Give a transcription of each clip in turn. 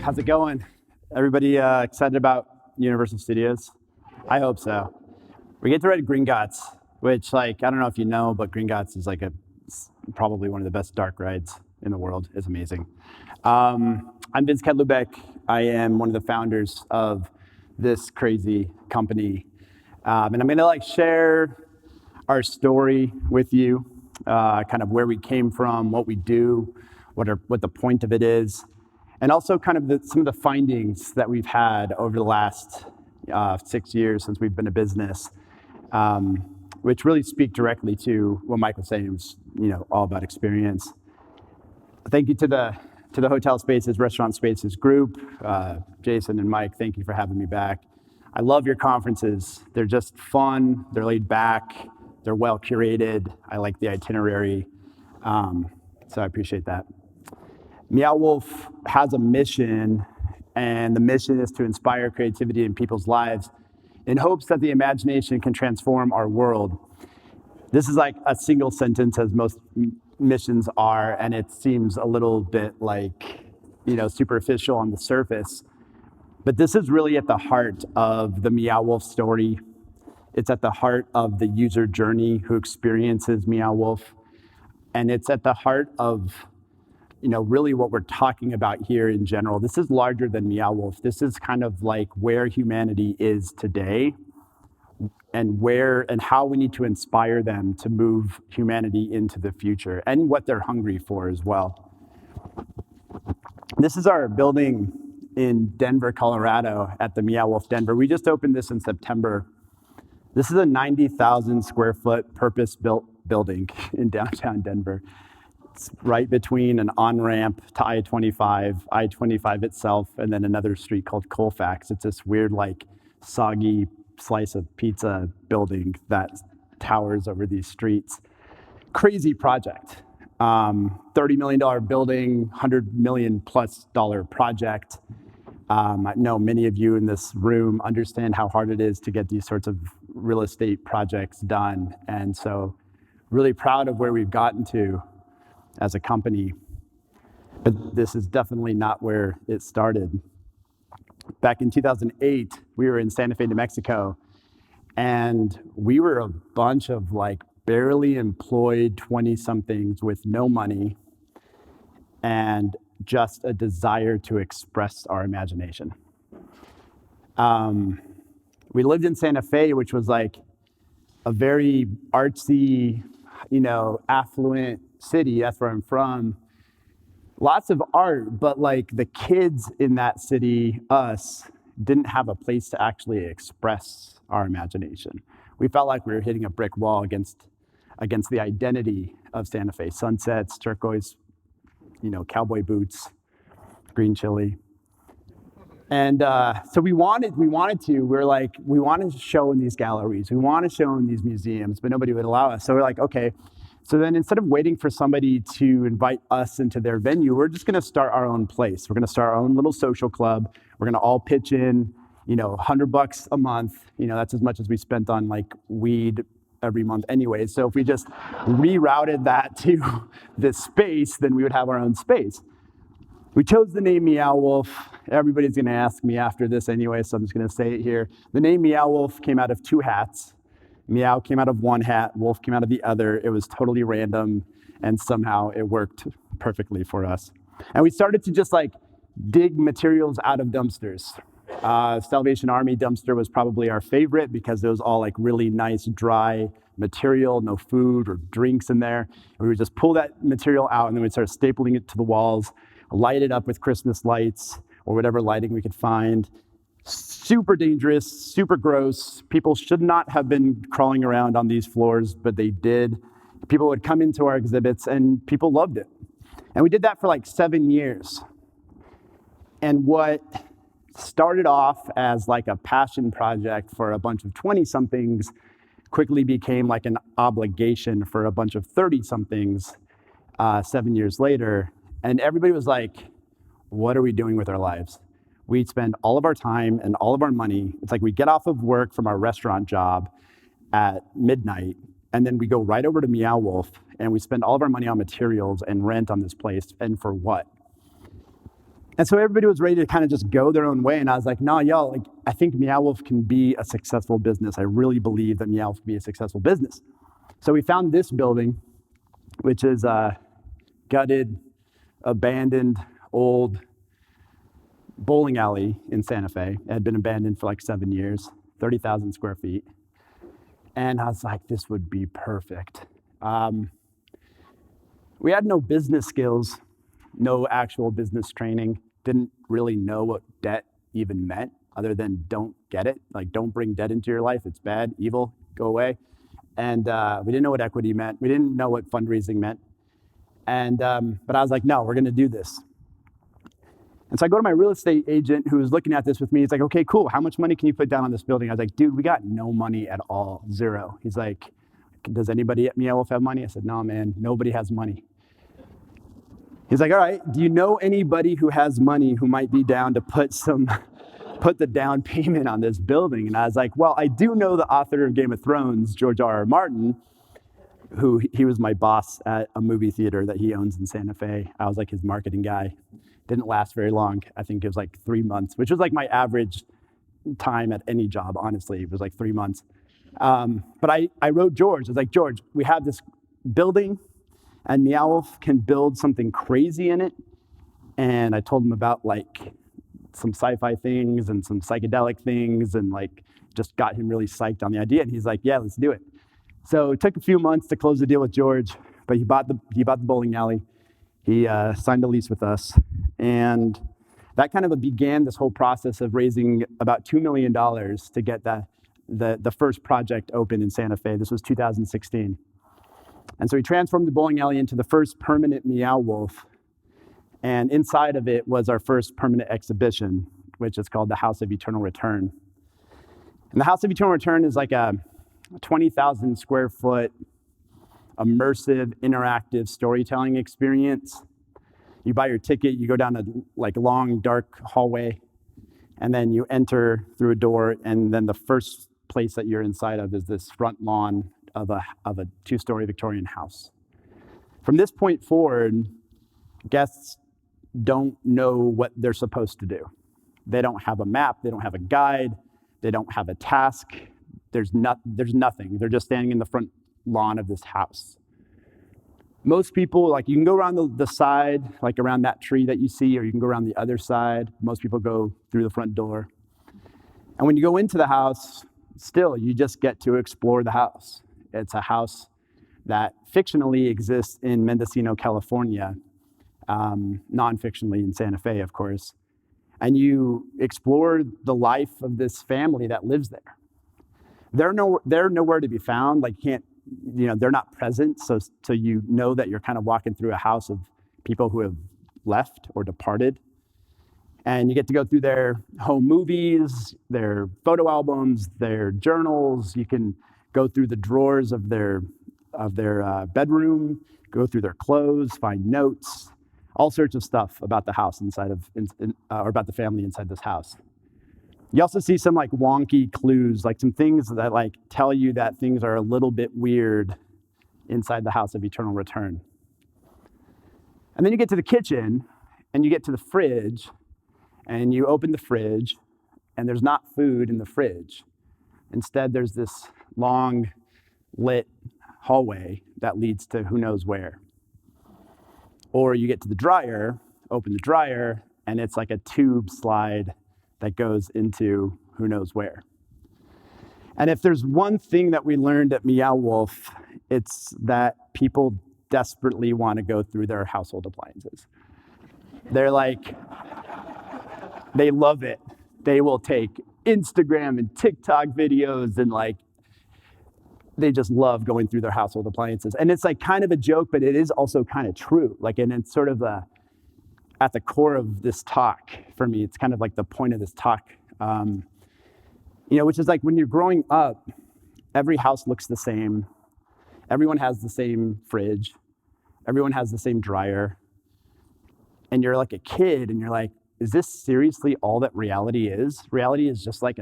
how's it going? Everybody excited about Universal Studios? I hope so. We get to ride Gringotts, which, I don't know if you know, but Gringotts is probably one of the best dark rides in the world. It's amazing. I'm Vince Kadlubek. I am one of the founders of this crazy company, and I'm gonna share our story with you, kind of where we came from, what we do, what the point of it is. And also kind of some of the findings that we've had over the last 6 years since we've been a business, which really speak directly to what Mike was saying. It was, all about experience. Thank you to the Hotel Spaces, RestaurantSpaces group. Jason and Mike, thank you for having me back. I love your conferences. They're just fun, they're laid back, they're well curated. I like the itinerary, so I appreciate that. Meow Wolf has a mission, and the mission is to inspire creativity in people's lives in hopes that the imagination can transform our world. This is like a single sentence, as most missions are, and it seems a little bit superficial on the surface. But this is really at the heart of the Meow Wolf story. It's at the heart of the user journey who experiences Meow Wolf. And it's at the heart of really what we're talking about here in general. This is larger than Meow Wolf. This is kind of like where humanity is today and how we need to inspire them to move humanity into the future and what they're hungry for as well. This is our building in Denver, Colorado at the Meow Wolf Denver. We just opened this in September. This is a 90,000 square foot purpose-built building in downtown Denver. It's right between an on-ramp to I-25, I-25 itself, and then another street called Colfax. It's this weird, soggy slice of pizza building that towers over these streets. Crazy project. $30 million building, $100 million plus project. I know many of you in this room understand how hard it is to get these sorts of real estate projects done. And so really proud of where we've gotten to as a company, but this is definitely not where it started. Back in 2008, we were in Santa Fe, New Mexico, and we were a bunch of barely employed 20-somethings with no money and just a desire to express our imagination. We lived in Santa Fe, which was a very artsy, affluent city. That's where I'm from. Lots of art, but the kids in that city, us, didn't have a place to actually express our imagination. We felt like we were hitting a brick wall against the identity of Santa Fe. Sunsets, turquoise, cowboy boots, green chili. And so we wanted to show in these galleries. We want to show in these museums, but nobody would allow us. So we're okay. So then instead of waiting for somebody to invite us into their venue, we're just going to start our own place. We're going to start our own little social club. We're going to all pitch in, $100 a month. That's as much as we spent on weed every month anyway. So if we just rerouted that to this space, then we would have our own space. We chose the name Meow Wolf. Everybody's going to ask me after this anyway, so I'm just going to say it here. The name Meow Wolf came out of two hats. Meow came out of one hat, Wolf came out of the other. It was totally random, and somehow it worked perfectly for us. And we started to just dig materials out of dumpsters. Salvation Army dumpster was probably our favorite because it was all really nice, dry material, no food or drinks in there. And we would just pull that material out, and then we'd start stapling it to the walls, light it up with Christmas lights or whatever lighting we could find. Super dangerous, super gross. People should not have been crawling around on these floors, but they did. People would come into our exhibits and people loved it. And we did that for 7 years. And what started off as a passion project for a bunch of 20-somethings quickly became an obligation for a bunch of 30-somethings 7 years later. And everybody was what are we doing with our lives? We'd spend all of our time and all of our money. It's we get off of work from our restaurant job at midnight, and then we go right over to Meow Wolf, and we spend all of our money on materials and rent on this place, and for what? And so everybody was ready to kind of just go their own way. And I was like, no, y'all, like, I think Meow Wolf can be a successful business. I really believe that Meow Wolf can be a successful business. So we found this building, which is a gutted, abandoned, old bowling alley in Santa Fe. It had been abandoned for like 7 years, 30,000 square feet. And I was like, this would be perfect. We had no business skills, no actual business training, didn't really know what debt even meant other than don't get it. Like, don't bring debt into your life. It's bad, evil, go away. And we didn't know what equity meant. We didn't know what fundraising meant. And but I was like, no, we're going to do this. And so I go to my real estate agent who was looking at this with me. He's like, okay, cool. How much money can you put down on this building? I was like, dude, we got no money at all, zero. He's like, does anybody at Meow Wolf have money? I said, no, man, nobody has money. He's like, all right, do you know anybody who has money who might be down to put the down payment on this building? And I was like, well, I do know the author of Game of Thrones, George R.R. Martin, who he was my boss at a movie theater that he owns in Santa Fe. I was like his marketing guy. Didn't last very long. I think it was like 3 months, which was like my average time at any job, honestly. It was like 3 months. But I wrote George. I was like, George, we have this building, and Meow Wolf can build something crazy in it. And I told him about like some sci-fi things and some psychedelic things, and like just got him really psyched on the idea. And he's like, yeah, let's do it. So it took a few months to close the deal with George, but he bought the bowling alley. He signed a lease with us, and that kind of began this whole process of raising about $2 million to get the first project open in Santa Fe. This was 2016. And so we transformed the bowling alley into the first permanent Meow Wolf, and inside of it was our first permanent exhibition, which is called the House of Eternal Return. And the House of Eternal Return is like a 20,000 square foot immersive, interactive storytelling experience. You buy your ticket, you go down a like long, dark hallway, and then you enter through a door, and then the first place that you're inside of is this front lawn of a 2-story Victorian house. From this point forward, guests don't know what they're supposed to do. They don't have a map, they don't have a guide, they don't have a task. There's nothing. They're just standing in the front lawn of this house. Most people, like, you can go around the side, like around that tree that you see, or you can go around the other side. Most people go through the front door. And when you go into the house, still, you just get to explore the house. It's a house that fictionally exists in Mendocino, California, non-fictionally in Santa Fe, of course. And you explore the life of this family that lives there. They're nowhere to be found. Like, they're not present. So you know that you're kind of walking through a house of people who have left or departed. And you get to go through their home movies, their photo albums, their journals. You can go through the drawers of their bedroom, go through their clothes, find notes, all sorts of stuff about the house or about the family inside this house. You also see some like wonky clues, like some things that like tell you that things are a little bit weird inside the House of Eternal Return. And then you get to the kitchen, and you get to the fridge, and you open the fridge, and there's not food in the fridge. Instead, there's this long lit hallway that leads to who knows where. Or you get to the dryer, open the dryer, and it's like a tube slide that goes into who knows where. And if there's one thing that we learned at Meow Wolf, it's that people desperately want to go through their household appliances. They're like, they love it. They will take Instagram and TikTok videos, and like, they just love going through their household appliances. And it's like kind of a joke, but it is also kind of true. Like, and it's sort of at the core of this talk for me. It's kind of like the point of this talk, which is like when you're growing up, every house looks the same. Everyone has the same fridge. Everyone has the same dryer. And you're like a kid, and you're like, is this seriously all that reality is? Reality is just like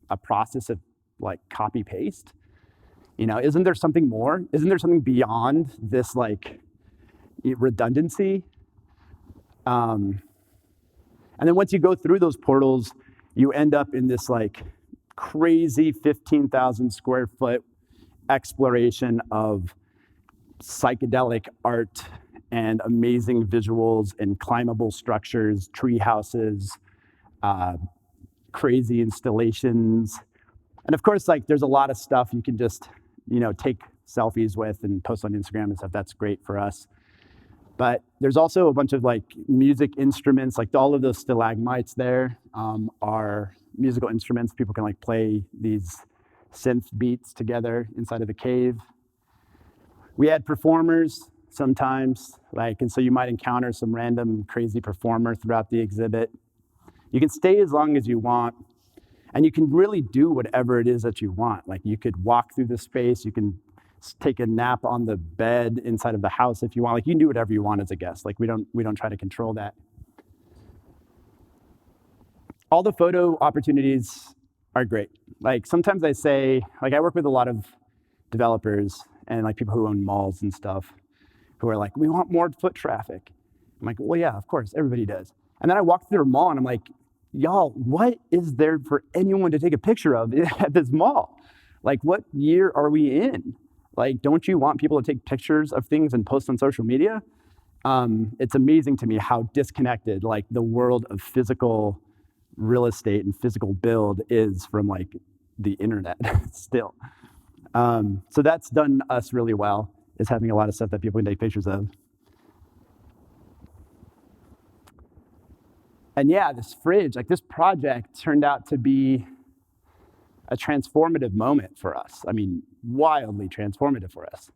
a process of like copy paste. Isn't there something more? Isn't there something beyond this like redundancy? And then once you go through those portals, you end up in this like crazy 15,000 square foot exploration of psychedelic art and amazing visuals and climbable structures, tree houses, crazy installations. And of course, like there's a lot of stuff you can just, take selfies with and post on Instagram and stuff. That's great for us. But there's also a bunch of like music instruments, like all of those stalagmites there are musical instruments. People can like play these synth beats together inside of the cave. We had performers sometimes, and so you might encounter some random crazy performer throughout the exhibit. You can stay as long as you want, and you can really do whatever it is that you want. Like you could walk through the space, you can take a nap on the bed inside of the house if you want. Like you can do whatever you want as a guest. Like we don't try to control that. All the photo opportunities are great. Like sometimes I say, like I work with a lot of developers and like people who own malls and stuff who are like, we want more foot traffic. I'm like, well, yeah, of course, everybody does. And then I walk through a mall and I'm like, y'all, what is there for anyone to take a picture of at this mall? Like, what year are we in? Like, don't you want people to take pictures of things and post on social media? It's amazing to me how disconnected like the world of physical real estate and physical build is from like the internet still. So that's done us really well, is having a lot of stuff that people can take pictures of. And yeah, this fridge, like this project turned out to be a transformative moment for us. I mean, wildly transformative for us.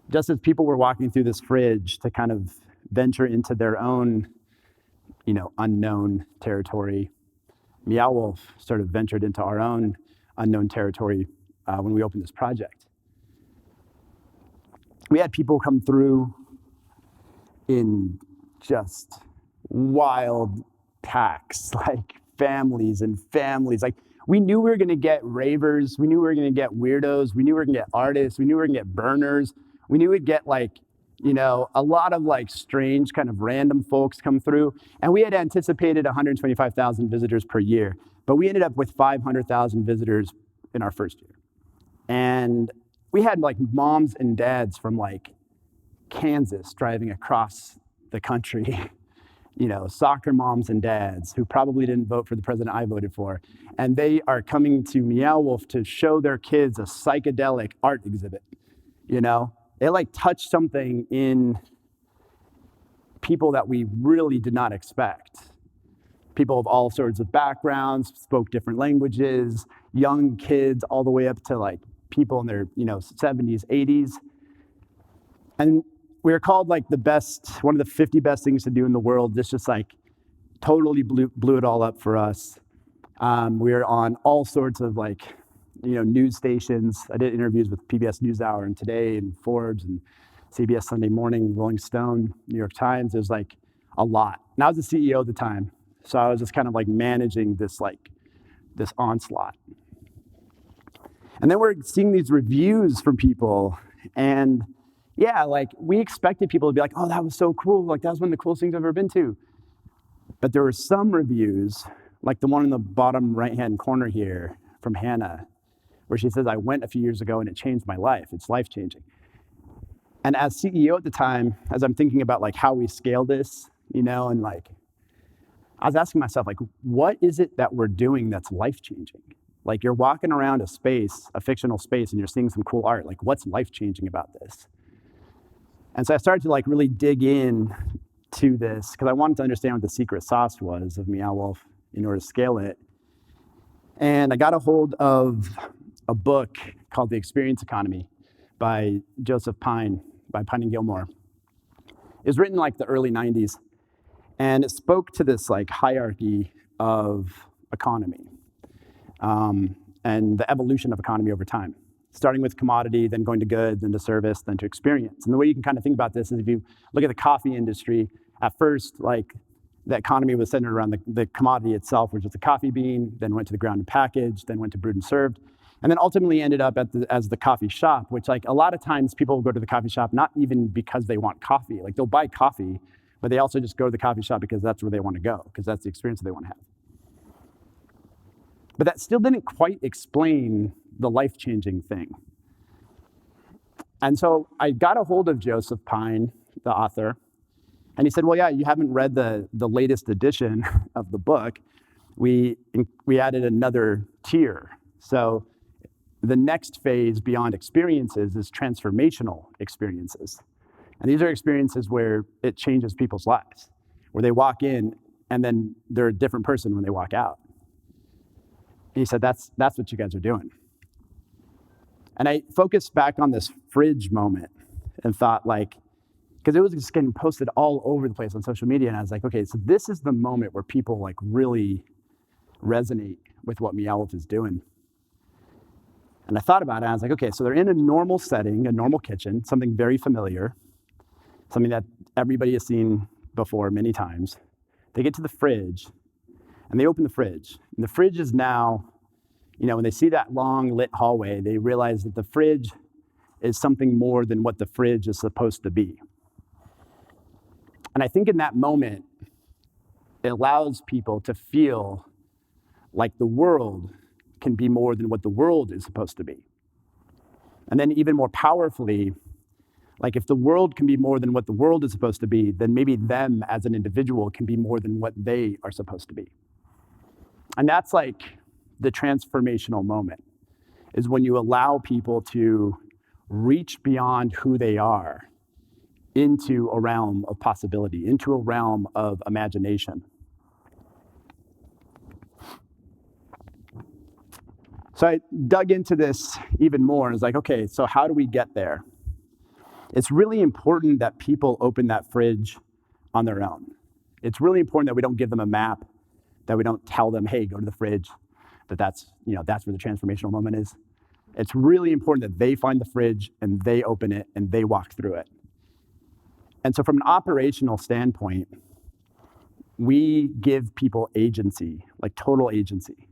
Just as people were walking through this fridge to kind of venture into their own, unknown territory, Meow Wolf sort of ventured into our own unknown territory when we opened this project. We had people come through in just wild packs, like families and families. Like we knew we were going to get ravers. We knew we were going to get weirdos. We knew we were going to get artists. We knew we were going to get burners. We knew we'd get like, a lot of like strange kind of random folks come through. And we had anticipated 125,000 visitors per year, but we ended up with 500,000 visitors in our first year. And we had like moms and dads from like Kansas driving across the country, soccer moms and dads who probably didn't vote for the president I voted for. And they are coming to Meow Wolf to show their kids a psychedelic art exhibit. It like touched something in people that we really did not expect. People of all sorts of backgrounds, spoke different languages, young kids all the way up to like people in their 70s, 80s. And we were called like one of the 50 best things to do in the world. This just like totally blew it all up for us. We were on all sorts of like, news stations. I did interviews with PBS NewsHour and Today and Forbes and CBS Sunday Morning, Rolling Stone, New York Times. It was like a lot. And I was the CEO at the time. So I was just kind of like managing this onslaught. And then we're seeing these reviews from people, and yeah, like we expected people to be like, oh, that was so cool. Like that was one of the coolest things I've ever been to. But there were some reviews, like the one in the bottom right-hand corner here from Hannah, where she says, I went a few years ago and it changed my life. It's life-changing. And as CEO at the time, as I'm thinking about like how we scale this, and like, I was asking myself, like, what is it that we're doing that's life-changing? Like you're walking around a fictional space, and you're seeing some cool art. Like what's life-changing about this? And so I started to like really dig in to this because I wanted to understand what the secret sauce was of Meow Wolf in order to scale it. And I got a hold of a book called The Experience Economy by Joseph Pine, by Pine and Gilmore. It was written in like the early 90s. And it spoke to this like hierarchy of economy and the evolution of economy over time, starting with commodity, then going to goods, then to service, then to experience. And the way you can kind of think about this is if you look at the coffee industry, at first, like the economy was centered around the commodity itself, which was the coffee bean, then went to the ground and packaged, then went to brewed and served, and then ultimately ended up as the coffee shop, which like a lot of times people will go to the coffee shop not even because they want coffee. Like they'll buy coffee but they also just go to the coffee shop because that's where they want to go, because that's the experience that they want to have. But that still didn't quite explain the life-changing thing. And so I got a hold of Joseph Pine, the author, and he said, well, yeah, you haven't read the latest edition of the book. We added another tier. So the next phase beyond experiences is transformational experiences. And these are experiences where it changes people's lives, where they walk in and then they're a different person when they walk out. And he said, that's what you guys are doing. And I focused back on this fridge moment and thought, like, because it was just getting posted all over the place on social media, and I was like, okay, so this is the moment where people like really resonate with what Meow Wolf is doing. And I thought about it, and I was like, okay, so they're in a normal setting, a normal kitchen, something very familiar, something that everybody has seen before many times. They get to the fridge, and they open the fridge. And the fridge is now, when they see that long lit hallway, they realize that the fridge is something more than what the fridge is supposed to be. And I think in that moment, it allows people to feel like the world can be more than what the world is supposed to be. And then even more powerfully, like if the world can be more than what the world is supposed to be, then maybe them as an individual can be more than what they are supposed to be. And that's like the transformational moment, is when you allow people to reach beyond who they are into a realm of possibility, into a realm of imagination. So I dug into this even more and was like, okay, so how do we get there? It's really important that people open that fridge on their own. It's really important that we don't give them a map, that we don't tell them, hey, go to the fridge, that's where the transformational moment is. It's really important that they find the fridge and they open it and they walk through it. And so from an operational standpoint, we give people agency, like total agency.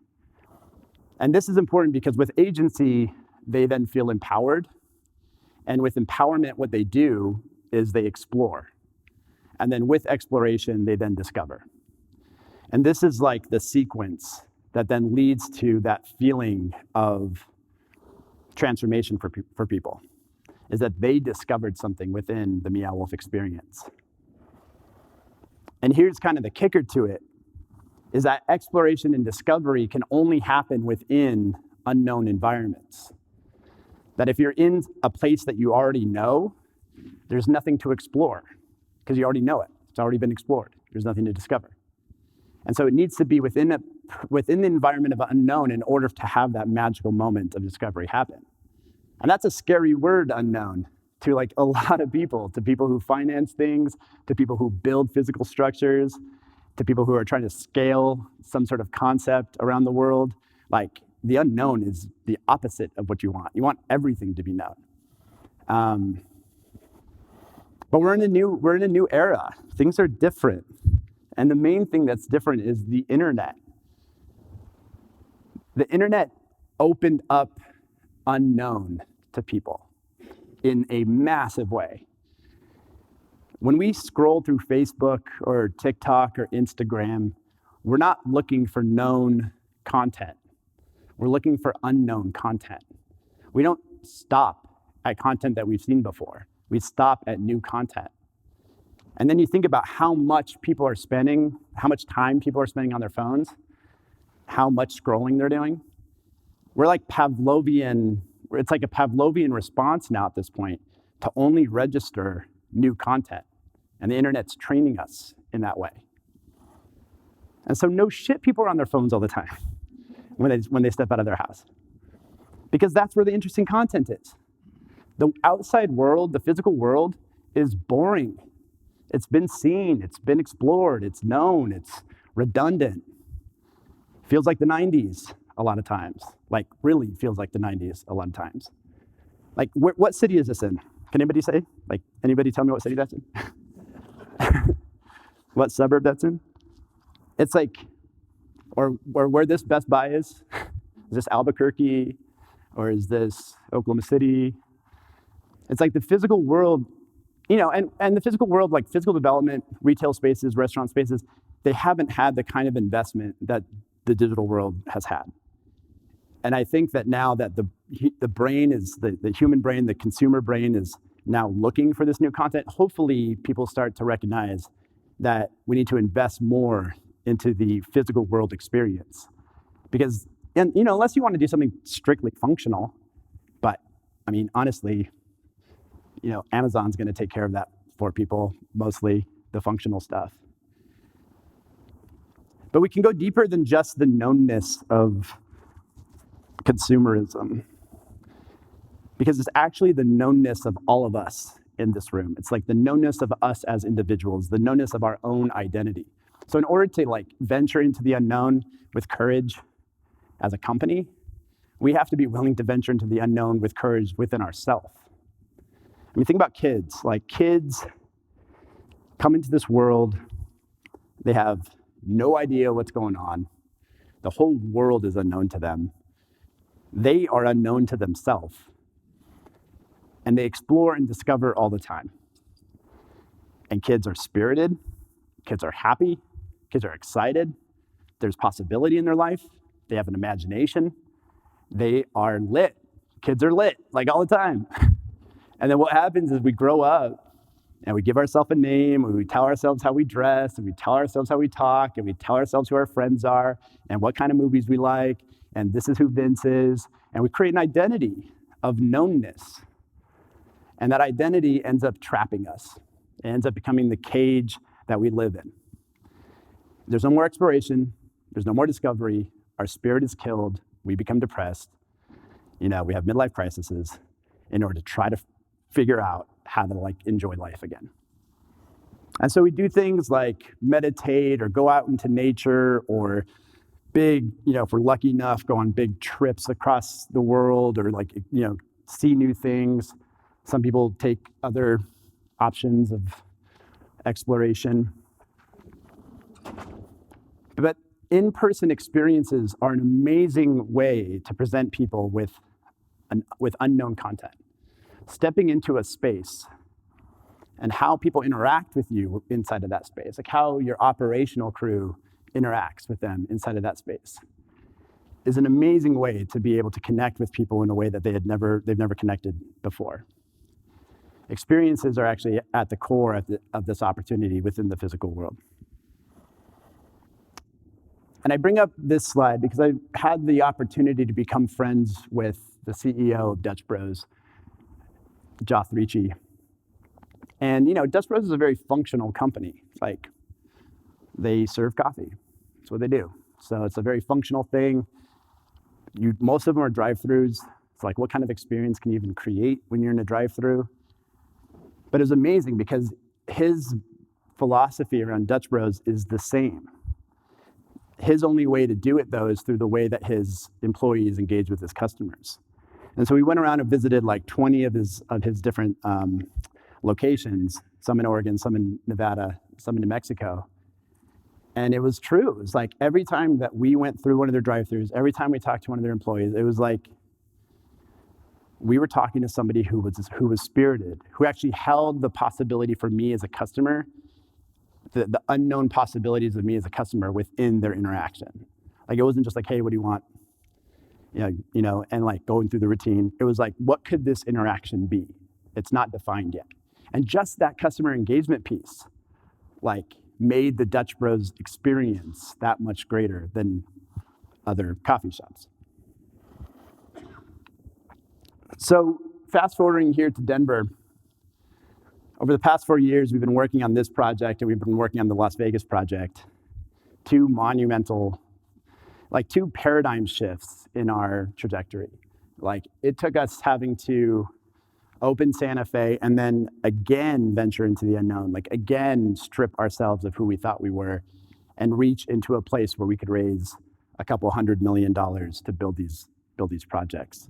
And this is important because with agency, they then feel empowered. And with empowerment, what they do is they explore. And then with exploration, they then discover. And this is like the sequence that then leads to that feeling of transformation for people, is that they discovered something within the Meow Wolf experience. And here's kind of the kicker to it, is that exploration and discovery can only happen within unknown environments. That if you're in a place that you already know, there's nothing to explore because you already know it. It's already been explored. There's nothing to discover. And so it needs to be within the environment of unknown in order to have that magical moment of discovery happen. And that's a scary word, unknown, to like a lot of people, to people who finance things, to people who build physical structures, to people who are trying to scale some sort of concept around the world. Like the unknown is the opposite of what you want. You want everything to be known. But we're in a new era. Things are different. And the main thing that's different is the internet. The internet opened up unknown to people in a massive way. When we scroll through Facebook or TikTok or Instagram, we're not looking for known content. We're looking for unknown content. We don't stop at content that we've seen before. We stop at new content. And then you think about how much time people are spending on their phones, how much scrolling they're doing. It's like a Pavlovian response now at this point to only register new content. And the internet's training us in that way. And so no shit, people are on their phones all the time when they step out of their house. Because that's where the interesting content is. The outside world, the physical world, is boring. It's been seen, it's been explored, it's known, it's redundant. Feels like the 90s a lot of times. Like really feels like the 90s a lot of times. Like what city is this in? Can anybody say? Like anybody tell me what city that's in? What suburb that's in? It's like, or where this Best Buy is? Is this Albuquerque? Or is this Oklahoma City? It's like the physical world and the physical world, like physical development, retail spaces, restaurant spaces, they haven't had the kind of investment that the digital world has had. And I think that now that the brain is, the human brain, the consumer brain is now looking for this new content, hopefully people start to recognize that we need to invest more into the physical world experience. Because, unless you want to do something strictly functional, but I mean, honestly, Amazon's going to take care of that for people, mostly the functional stuff. But we can go deeper than just the knownness of consumerism, because it's actually the knownness of all of us in this room. It's like the knownness of us as individuals, the knownness of our own identity. So in order to venture into the unknown with courage as a company, we have to be willing to venture into the unknown with courage within ourselves. I mean, think about kids. Kids come into this world, they have no idea what's going on. The whole world is unknown to them. They are unknown to themselves. And they explore and discover all the time. And kids are spirited, kids are happy, kids are excited. There's possibility in their life. They have an imagination. They are lit. Kids are lit, all the time. And then what happens is we grow up and we give ourselves a name, and we tell ourselves how we dress, and we tell ourselves how we talk, and we tell ourselves who our friends are, and what kind of movies we like, and this is who Vince is, and we create an identity of knownness. And that identity ends up trapping us. It ends up becoming the cage that we live in. There's no more exploration, there's no more discovery, our spirit is killed, we become depressed, we have midlife crises in order to try to figure out how to enjoy life again. And so we do things like meditate or go out into nature, or big, if we're lucky enough, go on big trips across the world, or see new things. Some people take other options of exploration. But in-person experiences are an amazing way to present people with unknown content. Stepping into a space and how people interact with you inside of that space, how your operational crew interacts with them inside of that space, is an amazing way to be able to connect with people in a way that they've never connected before. Experiences are actually at the core of this opportunity within the physical world. And I bring up this slide because I had the opportunity to become friends with the CEO of Dutch Bros, Joth Ricci. And Dutch Bros is a very functional company. They serve coffee. That's what they do. So it's a very functional thing. Most of them are drive-throughs. It's what kind of experience can you even create when you're in a drive-through? But it was amazing because his philosophy around Dutch Bros is the same. His only way to do it, though, is through the way that his employees engage with his customers. And so we went around and visited 20 of his different locations, some in Oregon, some in Nevada, some in New Mexico. And it was true. It was every time that we went through one of their drive-thrus, every time we talked to one of their employees, it was we were talking to somebody who was spirited, who actually held the possibility for me as a customer, the unknown possibilities of me as a customer within their interaction. It wasn't just hey, what do you want? And going through the routine. It was what could this interaction be? It's not defined yet. And just that customer engagement piece, made the Dutch Bros experience that much greater than other coffee shops. So fast forwarding here to Denver, over the past 4 years, we've been working on this project, and we've been working on the Las Vegas project. Two monumental, two paradigm shifts in our trajectory. It took us having to open Santa Fe and then again venture into the unknown, again strip ourselves of who we thought we were and reach into a place where we could raise a couple $100 million to build these projects.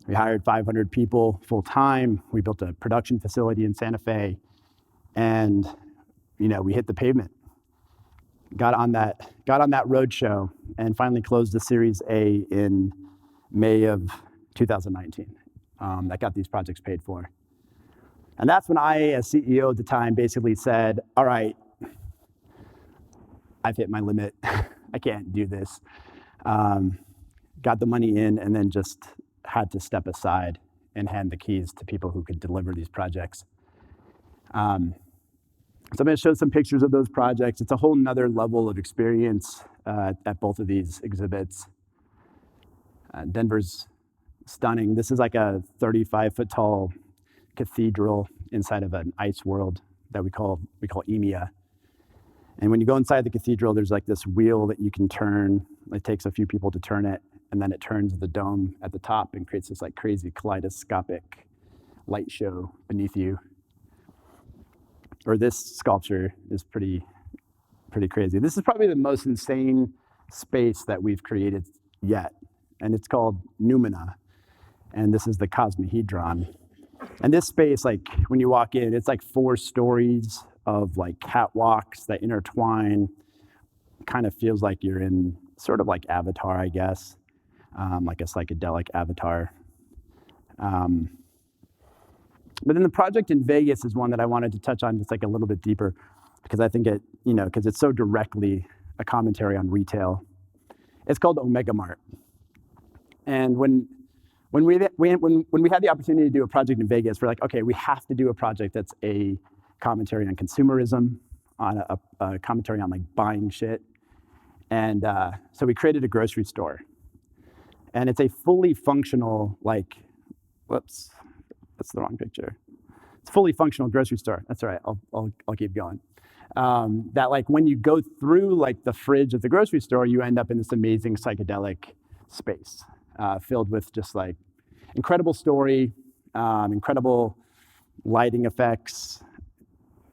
We hired 500 people full time. We built a production facility in Santa Fe, and we hit the pavement. Got on that roadshow, and finally closed the Series A in May of 2019. That got these projects paid for. And that's when I, as CEO at the time, basically said, all right, I've hit my limit. I can't do this. Got the money in and then just had to step aside and hand the keys to people who could deliver these projects. So I'm going to show some pictures of those projects. It's a whole nother level of experience at both of these exhibits. Denver's stunning. This is like a 35-foot tall cathedral inside of an ice world that we call EMEA. And when you go inside the cathedral, there's like this wheel that you can turn. It takes a few people to turn it, and then it turns the dome at the top and creates this like crazy kaleidoscopic light show beneath you. Or this sculpture is pretty crazy. This is probably the most insane space that we've created yet, and it's called Numina, and this is the Cosmohedron. And this space, like when you walk in, it's like 4 stories of like catwalks that intertwine. Kind of feels like you're in sort of like Avatar, I guess, like a psychedelic Avatar. But then the project in Vegas is one that I wanted to touch on just like a little bit deeper, because I think it, because it's so directly a commentary on retail. It's called Omega Mart. And when we had the opportunity to do a project in Vegas, we're like, okay, we have to do a project that's a commentary on consumerism, on a commentary on like buying shit. And so we created a grocery store. And it's a fully functional, like, whoops, that's the wrong picture. It's a fully functional grocery store. That's all right, I'll keep going. That like when you go through like the fridge of the grocery store, you end up in this amazing psychedelic space filled with just like incredible story, incredible lighting effects,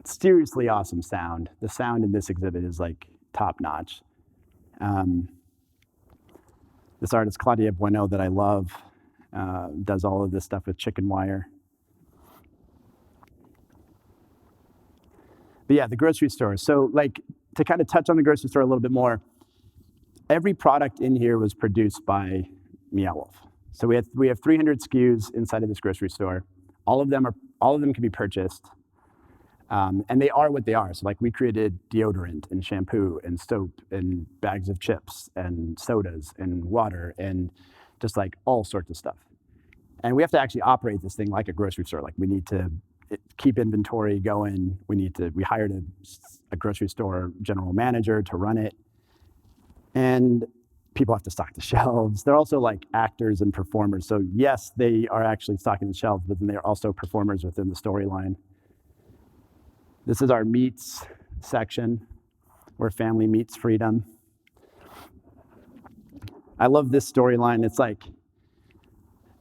seriously awesome sound. The sound in this exhibit is like top notch. This artist, Claudia Bueno, that I love, does all of this stuff with chicken wire. But yeah, the grocery store. So like to kind of touch on the grocery store a little bit more, every product in here was produced by Meow Wolf. So we have 300 SKUs inside of this grocery store. All of them can be purchased. And they are what they are. So like we created deodorant and shampoo and soap and bags of chips and sodas and water and just like all sorts of stuff. And we have to actually operate this thing like a grocery store. Like we need to keep inventory going. We hired a grocery store general manager to run it. And people have to stock the shelves. They're also like actors and performers. So yes, they are actually stocking the shelves, but then they're also performers within the storyline. This is our meats section, where family meets freedom. I love this storyline. It's like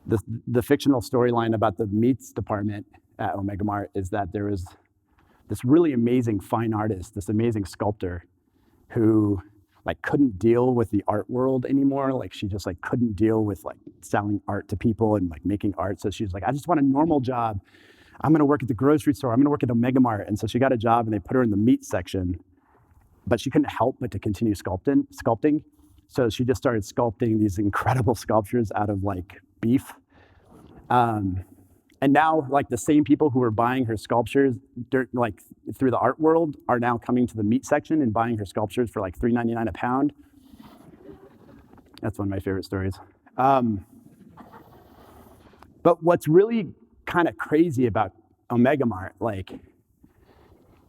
the fictional storyline about the meats department at Omega Mart is that there was this really amazing fine artist, this amazing sculptor who like couldn't deal with the art world anymore. Like she just like couldn't deal with like selling art to people and like making art. So she was like, I just want a normal job. I'm going to work at the grocery store. I'm going to work at Omega Mart. And so she got a job and they put her in the meat section, but she couldn't help but to continue sculpting. So she just started sculpting these incredible sculptures out of like beef. And now like the same people who were buying her sculptures like through the art world are now coming to the meat section and buying her sculptures for like $3.99 a pound. That's one of my favorite stories. But what's really kind of crazy about Omega Mart, like,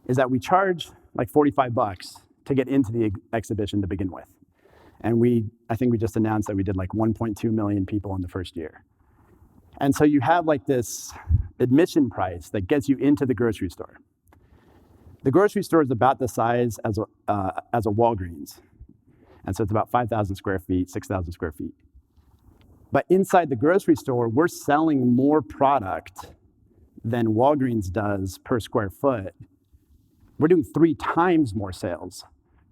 is that we charge like $45 to get into the exhibition to begin with. And I think we just announced that we did like 1.2 million people in the first year. And so you have like this admission price that gets you into the grocery store. The grocery store is about the size as a Walgreens. And so it's about 5,000 square feet, 6,000 square feet. But inside the grocery store, we're selling more product than Walgreens does per square foot. We're doing 3 times more sales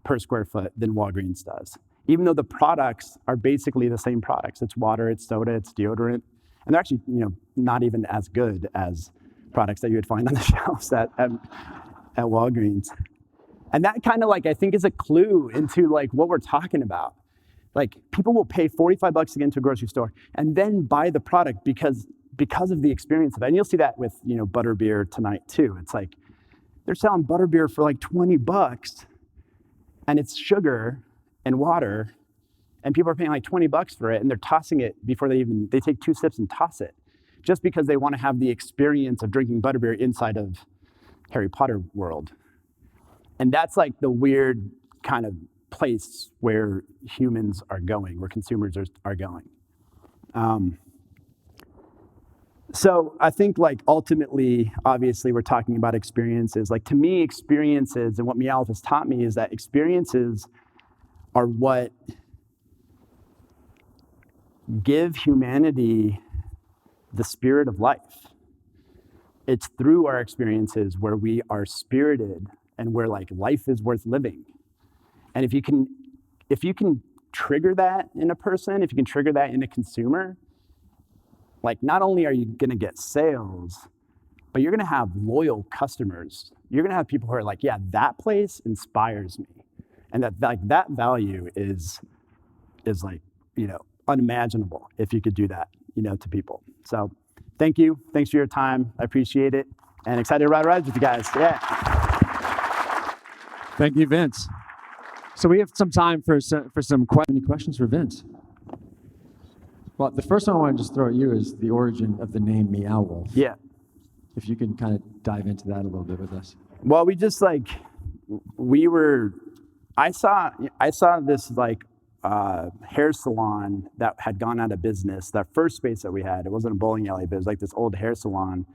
per square foot than Walgreens does, even though the products are basically the same products. It's water, it's soda, it's deodorant. And they're actually, not even as good as products that you would find on the shelves at Walgreens. And that kind of like, I think is a clue into like what we're talking about. Like people will pay $45 to get into a grocery store and then buy the product because because of the experience of that. And you'll see that with, butterbeer tonight too. It's like, they're selling butterbeer for like $20, and it's sugar and water, and people are paying like $20 for it, and they're tossing it before they take 2 sips and toss it, just because they want to have the experience of drinking butterbeer inside of Harry Potter world. And that's like the weird kind of place where humans are going, where consumers are going. So I think like ultimately, obviously, we're talking about experiences. Like to me, experiences, and what Meow Wolf has taught me is that experiences are what give humanity the spirit of life. It's through our experiences where we are spirited and where like life is worth living. And if you can trigger that in a person, if you can trigger that in a consumer, like not only are you gonna get sales, but you're gonna have loyal customers. You're gonna have people who are like, yeah, that place inspires me. And that value is like, unimaginable if you could do that, to people. So thank you. Thanks for your time. I appreciate it. And excited to ride rides with you guys. Yeah. Thank you, Vince. So we have some time for some any questions for Vince. Well, the first one I want to just throw at you is the origin of the name Meow Wolf. Yeah. If you can kind of dive into that a little bit with us. Well, I saw this like hair salon that had gone out of business. That first space that we had, it wasn't a bowling alley, but it was like this old hair salon.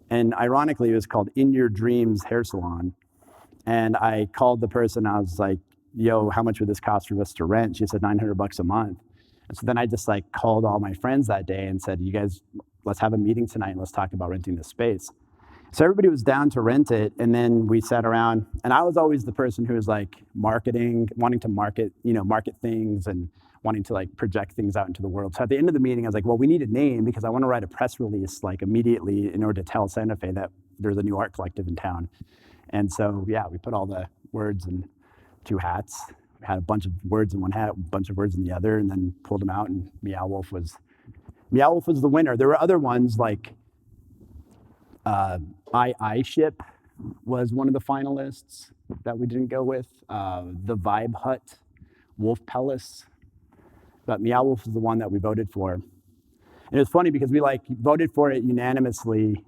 And ironically, it was called In Your Dreams Hair Salon. And I called the person, I was like, yo, how much would this cost for us to rent? She said $900 a month. And so then I just like called all my friends that day and said, you guys, let's have a meeting tonight and let's talk about renting this space. So everybody was down to rent it, and then we sat around, and I was always the person who was like wanting to market things and wanting to like project things out into the world. So at the end of the meeting, I was like, well, we need a name because I want to write a press release like immediately in order to tell Santa Fe that there's a new art collective in town. And so, yeah, we put all the words in 2 hats. We had a bunch of words in one hat, a bunch of words in the other, and then pulled them out, and Meow Wolf was the winner. There were other ones like I Ship was one of the finalists that we didn't go with. The Vibe Hut, Wolf Palace, but Meow Wolf was the one that we voted for. And it was funny because we like voted for it unanimously,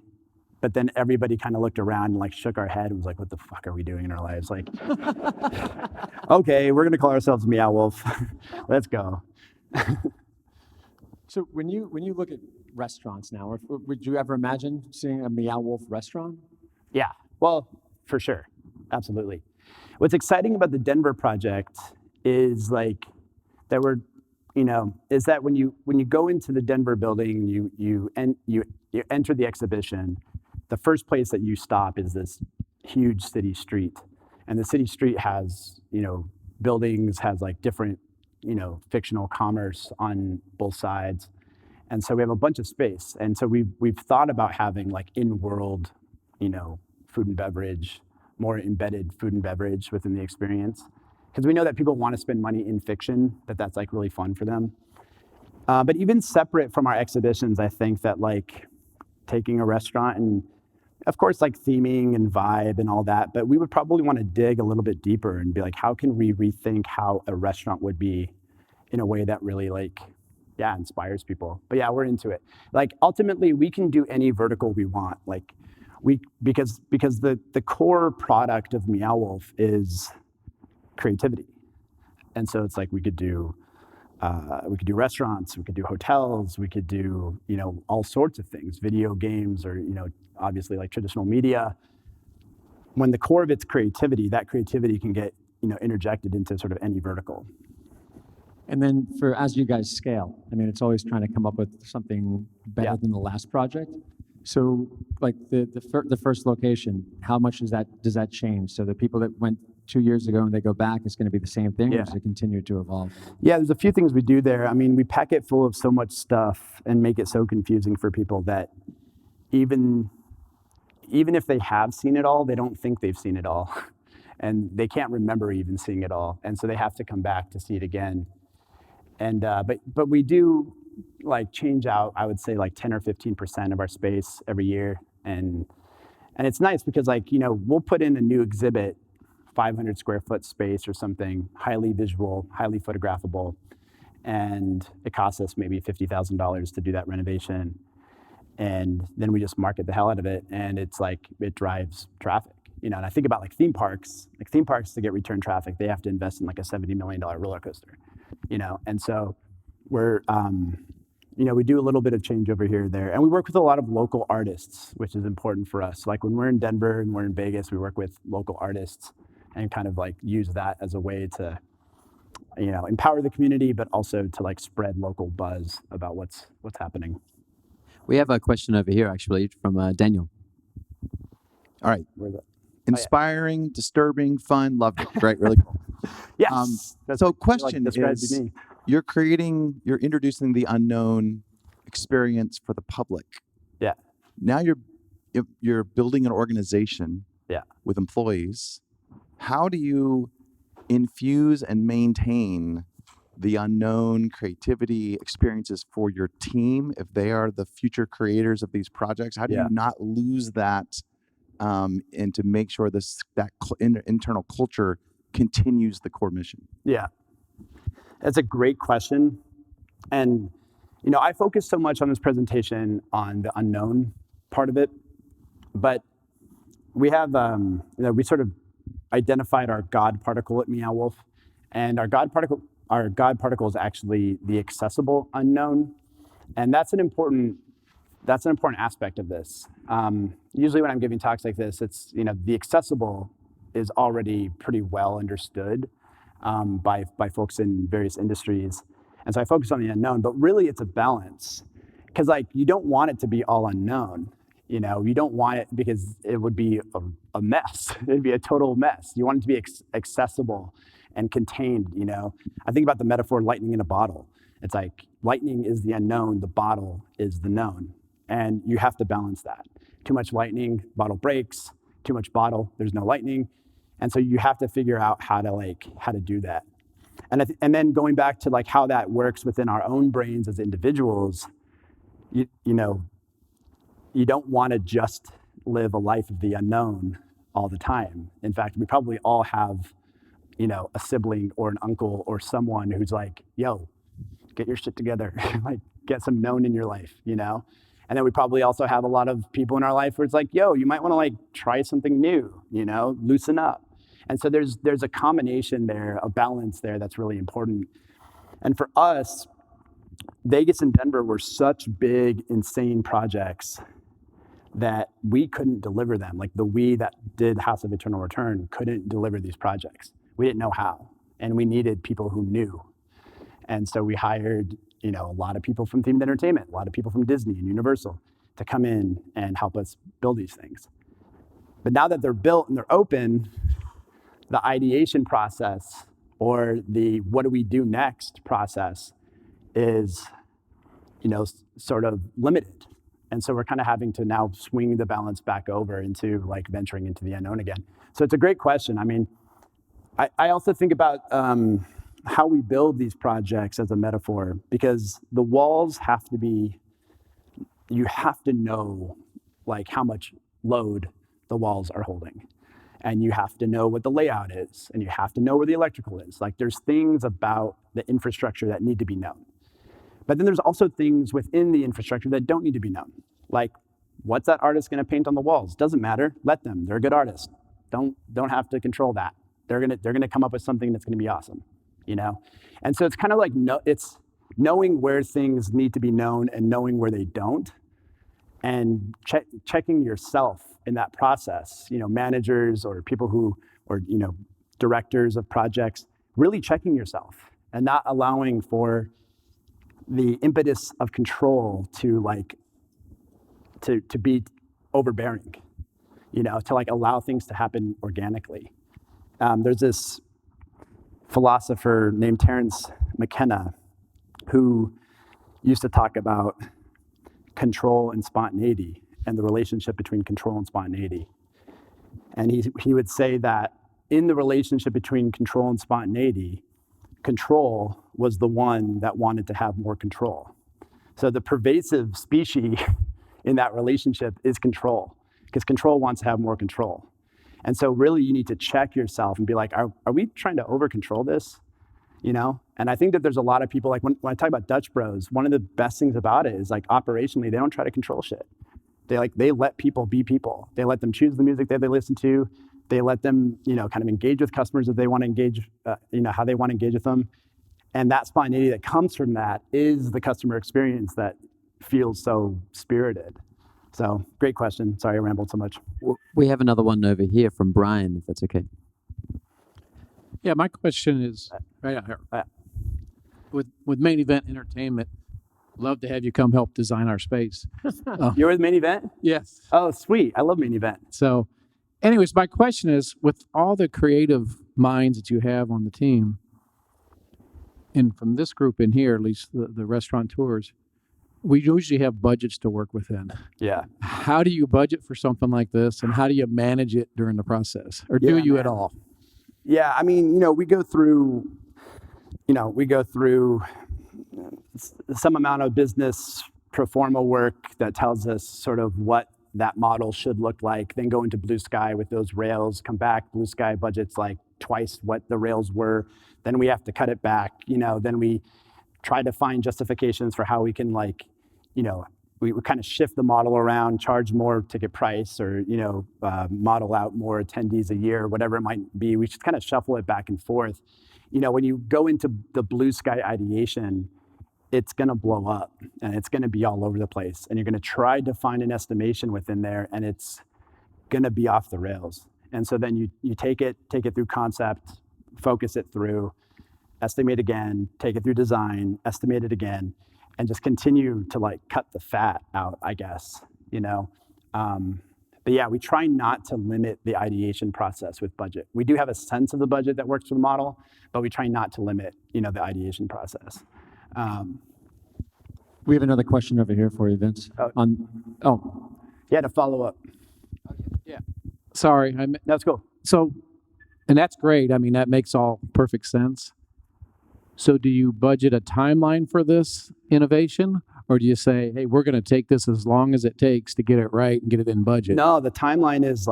but then everybody kind of looked around and like shook our head and was like, what the fuck are we doing in our lives? Like, okay, we're gonna call ourselves Meow Wolf. Let's go. So when you look at restaurants now, would you ever imagine seeing a Meow Wolf restaurant? Yeah, well, for sure, absolutely. What's exciting about the Denver project is like that is that when you go into the Denver building, you enter the exhibition, the first place that you stop is this huge city street, and the city street has buildings, has like different fictional commerce on both sides. And so we have a bunch of space. And so we've thought about having like in-world, food and beverage, more embedded food and beverage within the experience. Because we know that people want to spend money in fiction, that's like really fun for them. But even separate from our exhibitions, I think that like taking a restaurant and of course like theming and vibe and all that, but we would probably want to dig a little bit deeper and be like, how can we rethink how a restaurant would be in a way that really like, yeah, inspires people. But yeah, we're into it. Like ultimately we can do any vertical we want. Like because the core product of Meow Wolf is creativity. And so it's like we could do restaurants, we could do hotels, we could do, all sorts of things, video games or, obviously like traditional media. When the core of it's creativity, that creativity can get, interjected into sort of any vertical. And then as you guys scale, it's always trying to come up with something better than the last project. So like the first location, how much does that change? So the people that went 2 years ago and they go back, it's going to be the same thing, or does it continue to evolve? Yeah, there's a few things we do there. We pack it full of so much stuff and make it so confusing for people that even if they have seen it all, they don't think they've seen it all. And they can't remember even seeing it all. And so they have to come back to see it again. And but we do, like change out, I would say like 10 or 15% of our space every year. And it's nice because like, we'll put in a new exhibit, 500 square foot space or something, highly visual, highly photographable. And it costs us maybe $50,000 to do that renovation. And then we just market the hell out of it. And it's like, it drives traffic, and I think about like theme parks to get return traffic, they have to invest in like a $70 million roller coaster, And so we're, we do a little bit of change over here, there. And we work with a lot of local artists, which is important for us. Like when we're in Denver and we're in Vegas, we work with local artists and kind of like use that as a way to, empower the community, but also to like spread local buzz about what's happening. We have a question over here, actually, from Daniel. All right. Where's that? Inspiring, disturbing, fun, loved it. Great, really cool. Yes. So question describes is, me. you're introducing the unknown experience for the public. Yeah. Now you're building an organization with employees. How do you infuse and maintain the unknown creativity experiences for your team if they are the future creators of these projects? How do you not lose that and to make sure that internal culture continues the core mission? Yeah, that's a great question. And, I focus so much on this presentation on the unknown part of it, but we have, we sort of identified our God particle at Meow Wolf, and our God particle is actually the accessible unknown, and that's an important aspect of this. Usually when I'm giving talks like this, it's, the accessible is already pretty well understood by folks in various industries. And so I focus on the unknown, but really it's a balance, because like you don't want it to be all unknown. You don't want it because it would be a mess. It'd be a total mess. You want it to be accessible and contained. I think about the metaphor lightning in a bottle. It's like lightning is the unknown, the bottle is the known. And you have to balance that. Too much lightning, bottle breaks. Too much bottle, there's no lightning. And so you have to figure out how to do that. And then going back to like how that works within our own brains as individuals, you don't want to just live a life of the unknown all the time. In fact, we probably all have, a sibling or an uncle or someone who's like, yo, get your shit together, like get some known in your life, And then we probably also have a lot of people in our life where it's like, yo, you might want to like try something new, loosen up. And so there's a combination there, a balance there that's really important. And for us, Vegas and Denver were such big, insane projects that we couldn't deliver them. Like we that did House of Eternal Return couldn't deliver these projects. We didn't know how, and we needed people who knew. And so we hired, a lot of people from themed entertainment, a lot of people from Disney and Universal to come in and help us build these things. But now that they're built and they're open, the ideation process or the what do we do next process is, sort of limited. And so we're kind of having to now swing the balance back over into like venturing into the unknown again. So it's a great question. I mean, I also think about how we build these projects as a metaphor, because the walls have to be, you have to know like how much load the walls are holding. And you have to know what the layout is, and you have to know where the electrical is. Like there's things about the infrastructure that need to be known. But then there's also things within the infrastructure that don't need to be known. Like, what's that artist gonna paint on the walls? Doesn't matter, let them, they're a good artist. Don't have to control that. They're gonna come up with something that's gonna be awesome, And so it's kind of like, it's knowing where things need to be known and knowing where they don't, and checking yourself in that process, managers or people or directors of projects, really checking yourself and not allowing for the impetus of control to be overbearing, to like allow things to happen organically. There's this philosopher named Terence McKenna who used to talk about control and spontaneity and the relationship between control and spontaneity. And he would say that in the relationship between control and spontaneity, control was the one that wanted to have more control. So the pervasive species in that relationship is control, because control wants to have more control. And so really you need to check yourself and be like, are we trying to over control this? You know? And I think that there's a lot of people, like when I talk about Dutch Bros, one of the best things about it is like operationally, they don't try to control shit. They let people be people. They let them choose the music that they listen to. They let them, kind of engage with customers if they want to engage, how they want to engage with them. And that spontaneity that comes from that is the customer experience that feels so spirited. So great question. Sorry I rambled so much. We have another one over here from Brian, if that's okay. Yeah, my question is right out here. With Main Event Entertainment, love to have you come help design our space. You're with Main Event? Yes. Oh, sweet. I love Main Event. So, anyways, my question is, with all the creative minds that you have on the team, and from this group in here, at least the restaurateurs, we usually have budgets to work within. Yeah. How do you budget for something like this, and how do you manage it during the process, or do you at all? Yeah, I mean, we go through some amount of business pro forma work that tells us sort of what that model should look like, then go into Blue Sky with those rails, come back, Blue Sky budget's like twice what the rails were, then we have to cut it back, then we try to find justifications for how we can we kind of shift the model around, charge more ticket price, or model out more attendees a year, whatever it might be. We just kind of shuffle it back and forth. When you go into the Blue Sky ideation, it's going to blow up and it's going to be all over the place. And you're going to try to find an estimation within there, and it's going to be off the rails. And so then you take it through concept, focus it through, estimate again, take it through design, estimate it again, and just continue to cut the fat out, I guess, But yeah, we try not to limit the ideation process with budget. We do have a sense of the budget that works for the model, but we try not to limit, the ideation process. We have another question over here for you, Vince. Yeah, to follow up. Yeah. Sorry. That's cool. So, and that's great. I mean, that makes all perfect sense. So do you budget a timeline for this innovation? Or do you say, hey, we're going to take this as long as it takes to get it right and get it in budget? No, the timeline is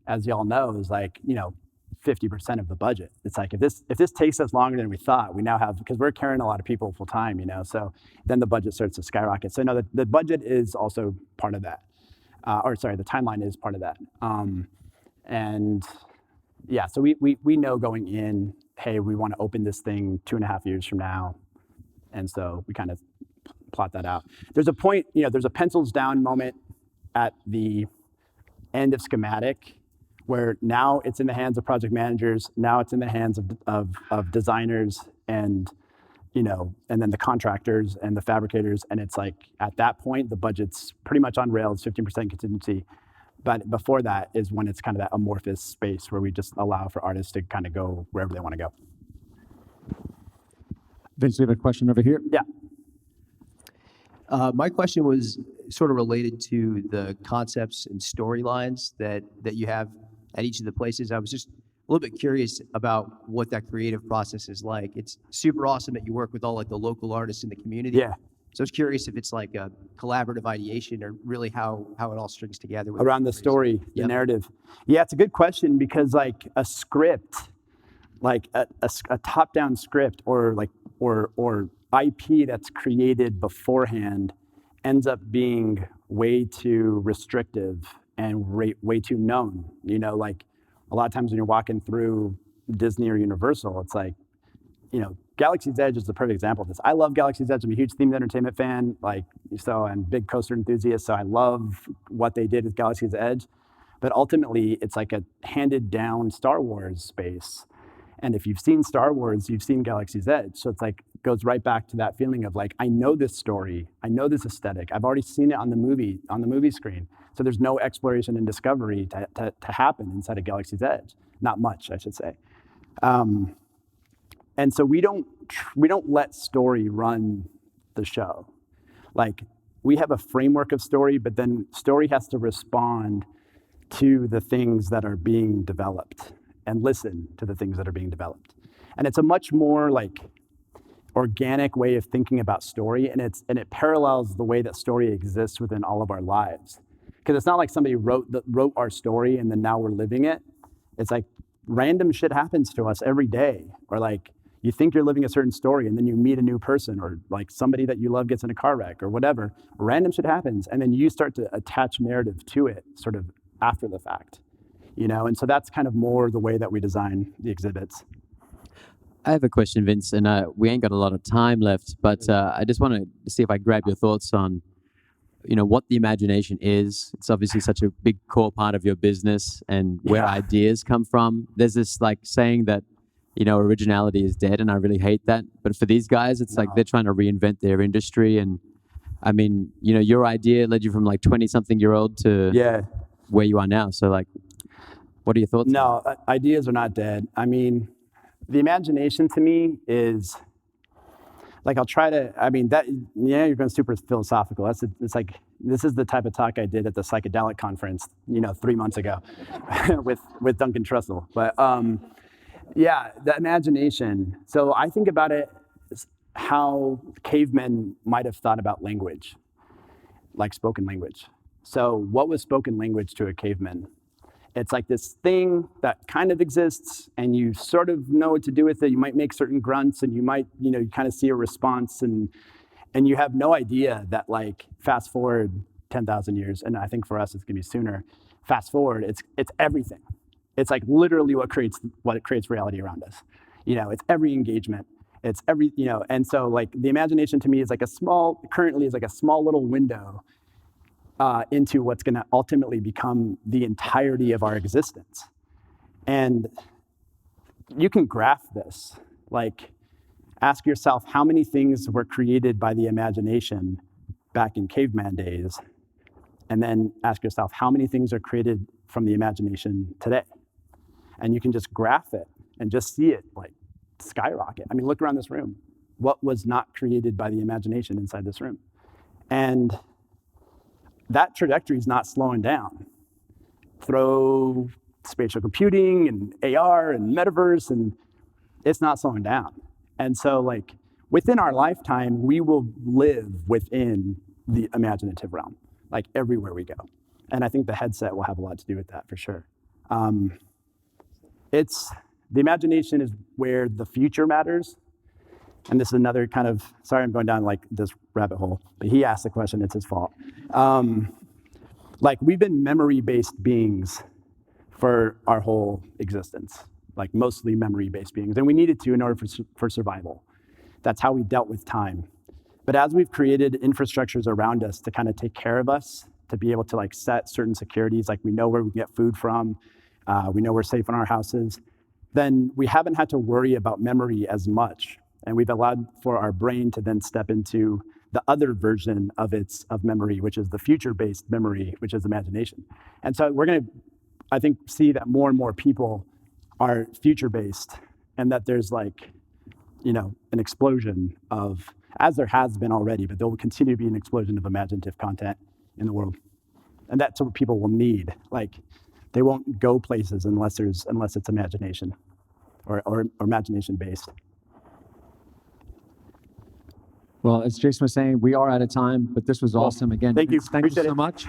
as y'all know, is 50% of the budget. It's like, if this takes us longer than we thought, we now have, because we're carrying a lot of people full time, so then the budget starts to skyrocket. So no, the budget is also part of that. The timeline is part of that. And yeah, so we know going in, hey, we want to open this thing 2.5 years from now. And so we kind of plot that out. There's a point, there's a pencils down moment at the end of schematic where now it's in the hands of project managers, now it's in the hands of designers and then the contractors and the fabricators. And it's like, at that point, the budget's pretty much on rails, 15% contingency. But before that is when it's kind of that amorphous space where we just allow for artists to kind of go wherever they want to go. Vince, we have a question over here. Yeah. My question was sort of related to the concepts and storylines that you have at each of the places. I was just a little bit curious about what that creative process is like. It's super awesome that you work with all the local artists in the community. Yeah. So I was curious if it's like a collaborative ideation or really how it all strings together. Around the story, the narrative. Yeah, it's a good question because a script, a top-down script or IP that's created beforehand ends up being way too restrictive and way too known. A lot of times when you're walking through Disney or Universal, it's Galaxy's Edge is the perfect example of this. I love Galaxy's Edge. I'm a huge themed entertainment fan, I'm a big coaster enthusiast, so I love what they did with Galaxy's Edge. But ultimately, it's like a handed down Star Wars space. And if you've seen Star Wars, you've seen Galaxy's Edge. So it's goes right back to that feeling of I know this story, I know this aesthetic, I've already seen it on the movie screen. So there's no exploration and discovery to happen inside of Galaxy's Edge. Not much, I should say. And so we don't let story run the show. We have a framework of story, but then story has to respond to the things that are being developed and listen to the things that are being developed. And it's a much more organic way of thinking about story, and it parallels the way that story exists within all of our lives. Because it's not like somebody wrote our story and then now we're living it. It's like random shit happens to us every day, or like you think you're living a certain story and then you meet a new person, or like somebody that you love gets in a car wreck or whatever. Random shit happens, and then you start to attach narrative to it sort of after the fact, and so that's kind of more the way that we design the exhibits. I have a question, Vince, and we ain't got a lot of time left, but I just want to see if I grab your thoughts on, what the imagination is. It's obviously such a big core part of your business and where ideas come from. There's this like saying that, originality is dead, and I really hate that. But for these guys, it's like they're trying to reinvent their industry. And I mean, your idea led you from like 20-something-year-old to where you are now. So like, what are your thoughts? No, ideas are not dead. I mean, the imagination to me is like, you're going super philosophical. It's like, this is the type of talk I did at the psychedelic conference, 3 months ago with Duncan Trussell. But the imagination. So I think about it as how cavemen might have thought about language, like spoken language. So what was spoken language to a caveman? It's like this thing that kind of exists, and you sort of know what to do with it. You might make certain grunts, and you might, you kind of see a response, and you have no idea that, like, fast forward 10,000 years, and I think for us it's gonna be sooner. Fast forward, it's everything. It's like literally what creates reality around us. It's every engagement. It's every, and so like the imagination to me is like currently is like a small little window into what's going to ultimately become the entirety of our existence. And you can graph this. Like, ask yourself how many things were created by the imagination back in caveman days, and then ask yourself how many things are created from the imagination today. And you can just graph it and just see it like skyrocket. I mean, look around this room. What was not created by the imagination inside this room? And that trajectory is not slowing down. Throw spatial computing and AR and metaverse, and it's not slowing down. And so like within our lifetime, we will live within the imaginative realm, like everywhere we go. And I think the headset will have a lot to do with that for sure. The imagination is where the future matters. And this is another kind of, sorry, I'm going down like this rabbit hole, but he asked the question, it's his fault. Like we've been memory-based beings for our whole existence, like mostly memory-based beings. And we needed to in order for survival. That's how we dealt with time. But as we've created infrastructures around us to kind of take care of us, to be able to like set certain securities, like we know where we can get food from, we know we're safe in our houses, then we haven't had to worry about memory as much. And we've allowed for our brain to then step into the other version of memory, which is the future-based memory, which is imagination. And so we're going to, I think, see that more and more people are future-based, and that there's like, an explosion of, as there has been already, but there will continue to be an explosion of imaginative content in the world. And that's what people will need. Like, they won't go places unless it's imagination or imagination-based. Well, as Jason was saying, we are out of time, but this was awesome. Again, Thank you. Vince, thank you Appreciate so it. much.